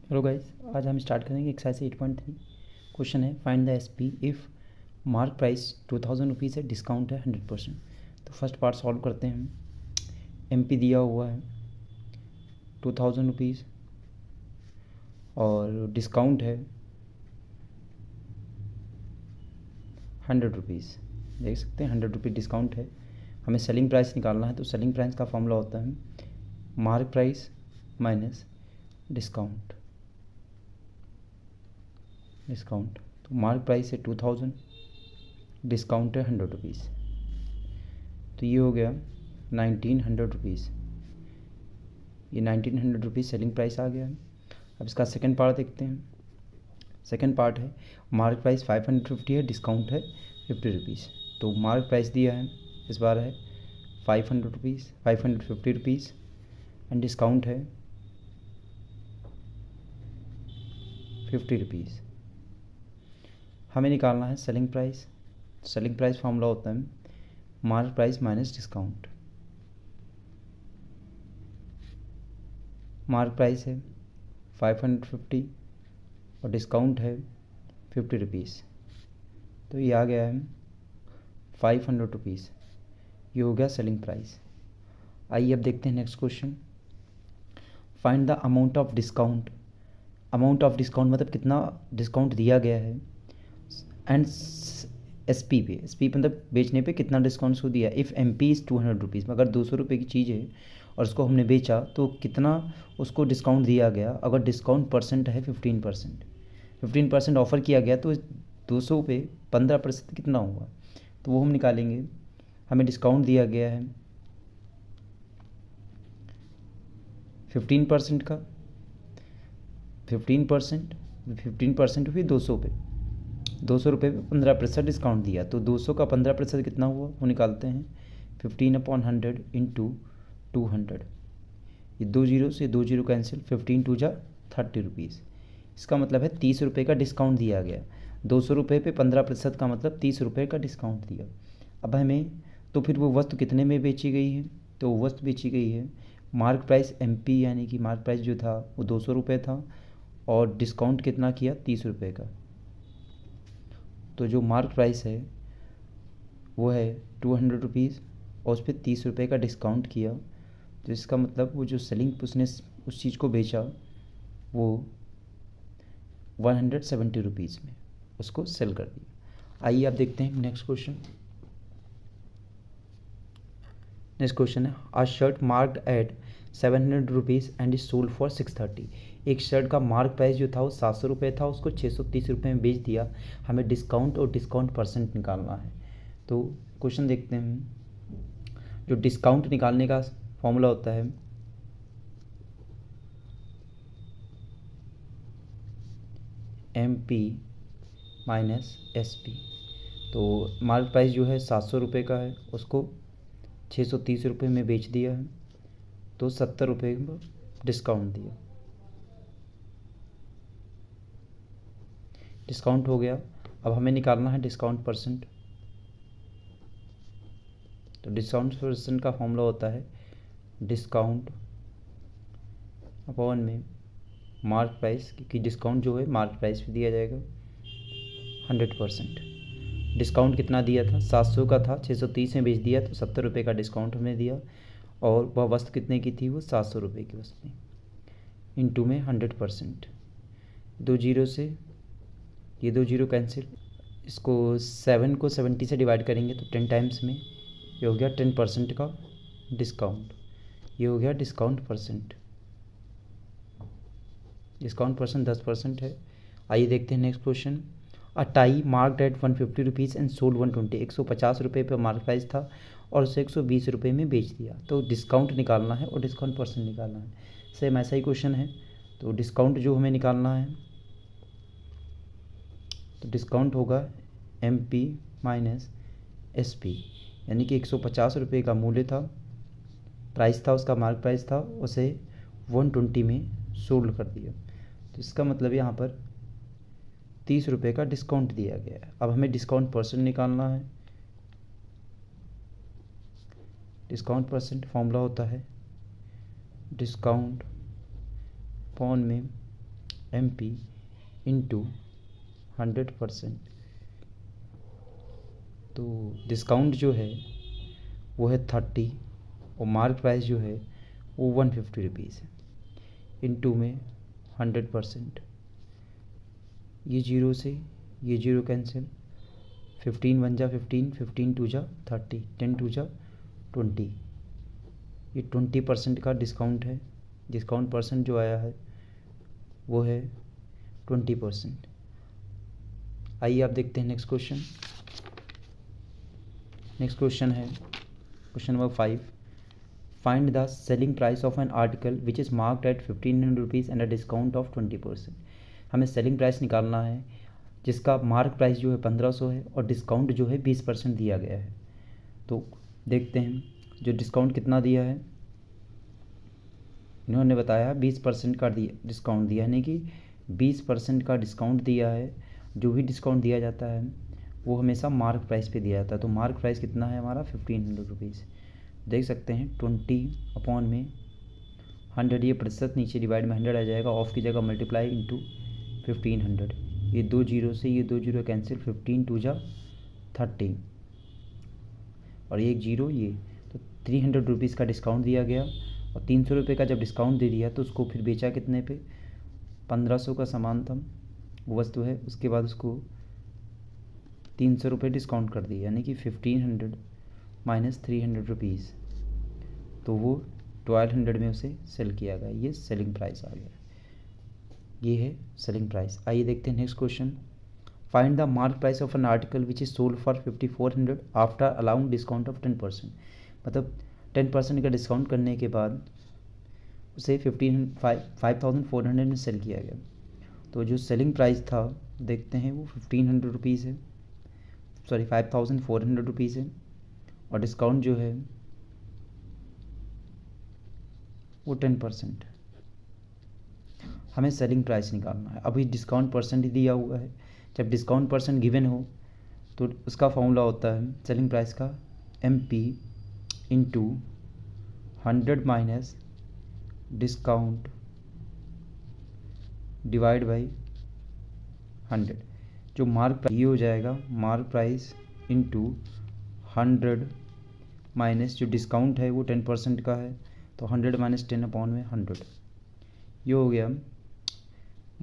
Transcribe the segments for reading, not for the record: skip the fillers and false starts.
Hello guys, आज हम start करेंगे एक्सरसाइज 8.3। क्वेश्चन है find the SP if mark price 2000 rupees है, डिस्काउंट है 100%। तो फर्स्ट पार्ट सॉल्व करते हैं। एमपी दिया हुआ है 2000 रुपीज़ और डिस्काउंट है 100 रुपीज़। देख सकते हैं 100 रुपीज़ डिस्काउंट है। हमें सेलिंग प्राइस निकालना है, तो सेलिंग प्राइस का फॉर्मूला होता है मार्क प्राइस माइनस डिस्काउंट। तो मार्क प्राइस है 2000, डिस्काउंट है 100 रुपीज़, तो ये हो गया 1900 रुपीज़। ये 1900 रुपीज़ सेलिंग प्राइस आ गया है। अब इसका सेकंड पार्ट देखते हैं। सेकंड पार्ट है मार्क प्राइस 550 है, डिस्काउंट है 50 रुपीज़। तो मार्क प्राइस दिया है इस बार है 500 रुपीज़, 550 रुपीज़ एंड डिस्काउंट है 50 रुपीज़। हमें निकालना है selling price. Selling price formula होता है mark price minus discount. Mark price है 550 और डिस्काउंट है 50 रुपीज़, तो ये आ गया है 500 रुपीज़। ये हो गया सेलिंग प्राइस। आइए अब देखते हैं next question. Find the amount of discount. Amount of discount मतलब कितना डिस्काउंट दिया गया है एंड एसपी पे, एसपी मतलब बेचने पे कितना डिस्काउंट उसको दिया। इफ़ एमपी इज़ 200 रुपीज़, अगर 200 रुपये की चीज़ है और उसको हमने बेचा तो कितना उसको डिस्काउंट दिया गया। अगर डिस्काउंट परसेंट है 15%, 15% ऑफ़र किया गया तो 200 पे 15% कितना हुआ, तो वो हम निकालेंगे। हमें डिस्काउंट दिया गया है 15% का, 15% फिर 200 पे, 200 रुपये पे 15% डिस्काउंट दिया, तो 200 का 15% कितना हुआ वो निकालते हैं। 15/100 इंटू 200, ये 2 जीरो से 2 जीरो कैंसिल, 15 टू जा 30 रुपीज़। इसका मतलब है 30 रुपये का डिस्काउंट दिया गया। 200 रुपये पे 15% का मतलब 30 रुपये का डिस्काउंट दिया। अब हमें तो फिर वो वस्तु कितने में बेची गई है, तो वो वस्तु बेची गई है मार्क प्राइस एमपी, यानी कि मार्क प्राइस जो था वो 200 रुपये था और डिस्काउंट कितना किया 30 रुपये का। तो जो मार्क प्राइस है वो है 200 रुपीज़ और उस पर 30 रुपये का डिस्काउंट किया, तो इसका मतलब वो जो सेलिंग उसने उस चीज़ को बेचा वो 170 रुपीज़ में उसको सेल कर दिया। आइए आप देखते हैं नेक्स्ट क्वेश्चन। नेक्स्ट क्वेश्चन है a shirt marked at 700 rupees and is sold for 630। एक शर्ट का मार्क प्राइस जो था वो 700 रुपये था, उसको 630 रुपये में बेच दिया। हमें डिस्काउंट और डिस्काउंट परसेंट निकालना है। तो क्वेश्चन देखते हैं। जो डिस्काउंट निकालने का फॉर्मूला होता है M P minus S P. तो मार्क प्राइस जो है 700 रुपये का है, उसको 630 रुपये में बेच दिया है, तो 70 रुपये डिस्काउंट दिया। डिस्काउंट हो गया। अब हमें निकालना है डिस्काउंट परसेंट। तो डिस्काउंट परसेंट का फॉर्मूला होता है डिस्काउंट अपॉन में मार्क प्राइस, क्योंकि डिस्काउंट जो है मार्क प्राइस पे दिया जाएगा 100%। डिस्काउंट कितना दिया था, 700 का था, 630 में बेच दिया, तो 70 रुपये का डिस्काउंट हमने दिया। और वह वस्तु कितने की थी, वो 700 रुपये की वस्तु, इंटू में 100%। 2 जीरो से ये 2 जीरो कैंसिल, इसको 7 को 70 से डिवाइड करेंगे तो 10 टाइम्स में ये हो गया 10% का डिस्काउंट। ये हो गया डिस्काउंट परसेंट। डिस्काउंट परसेंट 10% है। आइए देखते हैं next question. A tie marked at 150 rupees and sold 120। 150 रुपये पर मार्क प्राइस था और उसे 120 रुपये में बेच दिया। तो डिस्काउंट निकालना है और डिस्काउंट परसेंट निकालना है। सेम ऐसा ही क्वेश्चन है। तो डिस्काउंट जो हमें निकालना है, तो डिस्काउंट होगा M P minus S P, यानी कि 150 रुपये का मूल्य था, प्राइस था उसका, मार्क प्राइस था, उसे 120 में सोल्ड कर दिया। तो इसका मतलब यहाँ पर 30 रुपये का डिस्काउंट दिया गया है। अब हमें डिस्काउंट परसेंट निकालना है। डिस्काउंट परसेंट फॉर्मूला होता है डिस्काउंट अपॉन में MP इंटू 100%। तो डिस्काउंट जो है वो है 30 और मार्क प्राइस जो है वो 150 रुपीज़ है। इंटू में 100%, ये जीरो से ये जीरो कैंसिल, 15 1 जा 15, 15 2 जा 30, 10 2 जा 20। ये 20% का डिस्काउंट है। डिस्काउंट परसेंट जो आया है वो है 20%। आइए आप देखते हैं नेक्स्ट क्वेश्चन। नेक्स्ट क्वेश्चन है question number 5। Find the selling price of an article which is marked at 1500 rupees and a discount of 20%। हमें सेलिंग प्राइस निकालना है जिसका मार्क प्राइस जो है 1500 है और डिस्काउंट जो है 20% दिया गया है। तो देखते हैं जो डिस्काउंट कितना दिया है। इन्होंने बताया 20% का डिस्काउंट दिया, यानी कि 20% का डिस्काउंट दिया है। जो भी डिस्काउंट दिया जाता है वो हमेशा मार्क प्राइस पे दिया जाता है। तो मार्क प्राइस कितना है हमारा 1500 रुपीज़। देख सकते हैं 20/100, ये प्रतिशत नीचे डिवाइड में 100 आ जाएगा, ऑफ की जगह मल्टीप्लाई इंटू 1500। ये 2 जीरो से ये 2 जीरो कैंसिल, 15 2 जा 30 और एक जीरो ये। तो 300 रुपीज़ का डिस्काउंट दिया गया और 300 रुपये का जब डिस्काउंट दे दिया तो उसको फिर बेचा कितने पे, 1500 का सामान था वो वस्तु है, उसके बाद उसको 300 रुपये डिस्काउंट कर दिया, यानी कि 1500 माइनस 300 रुपीज़, तो वो 1200 में उसे सेल किया गया। ये सेलिंग प्राइस आ गया, ये है सेलिंग प्राइस। आइए देखते हैं next question. Find the mark price of an article which is sold for 5400 after allowing discount of 10%। मतलब 10% का डिस्काउंट करने के बाद उसे 5400 में सेल किया गया। तो जो सेलिंग प्राइस था देखते हैं वो 1500 रुपीज़ है, सॉरी 5400 रुपीज़ है, और डिस्काउंट जो है वो 10%। हमें सेलिंग प्राइस निकालना है। अभी डिस्काउंट परसेंट ही दिया हुआ है। जब डिस्काउंट परसेंट गिवन हो तो उसका फॉर्मूला होता है सेलिंग प्राइस का MP into 100 minus discount divide by 100। जो मार्क प्राइस ये हो जाएगा मार्क प्राइस इंटू 100 माइनस जो डिस्काउंट है वो 10% का है, तो 100 माइनस 10/100। ये हो गया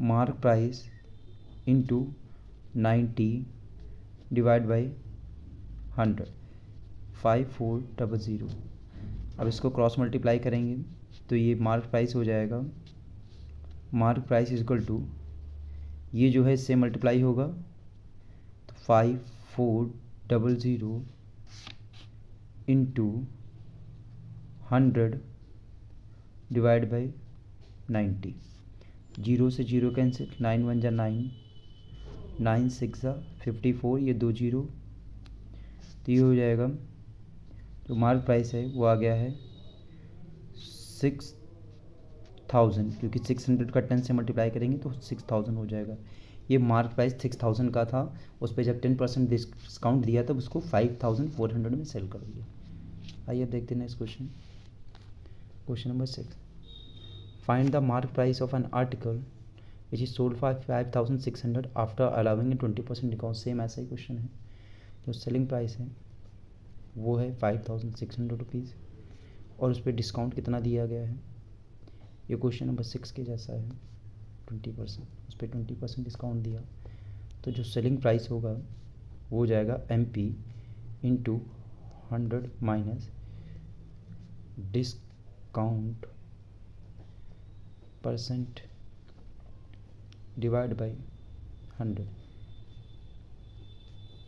mark price into 90 divide by 100, 5400। अब इसको क्रॉस मल्टीप्लाई करेंगे तो ये मार्क प्राइस हो जाएगा, mark price is equal to, ये जो है इससे मल्टीप्लाई होगा तो 5400 इंटू 100 डिवाइड बाई 90। जीरो से जीरो कैंसिल, 9 1 जा 9, 9 6 जा 54, ये 2 जीरो, तो ये हो जाएगा जो मार्क प्राइस है वो आ गया है 6000, क्योंकि 600 का 10 से मल्टीप्लाई करेंगे तो 6000 हो जाएगा। ये मार्क प्राइस 6000 का था, उस पर जब 10% डिस्काउंट दिया तब उसको 5400 में सेल कर दिया। आइए अब देखते हैं next question. Question number 6। Find the mark price of an article which is sold for 5600 after allowing A 20% discount. Same ऐसा ही क्वेश्चन है। जो सेलिंग प्राइस है वो है 5600 रुपीज़ और उस पर डिस्काउंट कितना दिया गया है। ये क्वेश्चन नंबर 6 के जैसा है, 20%, उस पर 20% डिस्काउंट दिया। तो जो सेलिंग प्राइस होगा वो हो जाएगा MP into 100 minus discount percent divide by 100।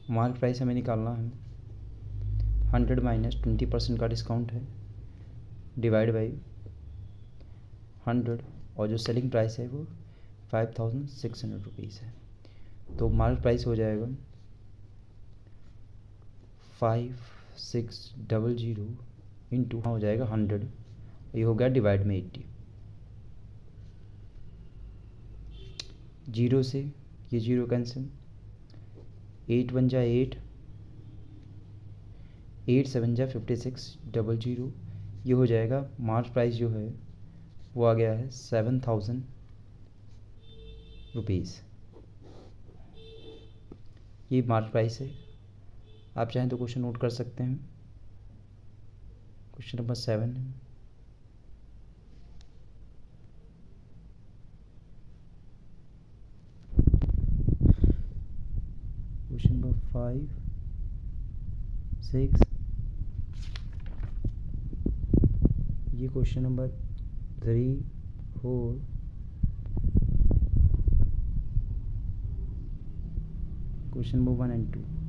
Mark price हमें निकालना है 100 माइनस 20% का डिस्काउंट है डिवाइड बाई 100, और जो सेलिंग प्राइस है वो 5600 रुपीज़ है। तो मार्क प्राइस हो जाएगा 5600 इंटू हो जाएगा 100, ये हो गया डिवाइड में 80। जीरो से ये जीरो कैंसिल, 8 1 जा 8, 8 7 जा 56, 00, ये हो जाएगा मार्क प्राइस जो है वो आ गया है 7000 रुपीज़। ये मार्केट प्राइस है। आप चाहें तो क्वेश्चन नोट कर सकते हैं। क्वेश्चन नंबर 7 है। क्वेश्चन नंबर 5, 6, ये question number 3, 4, question number 1 and 2।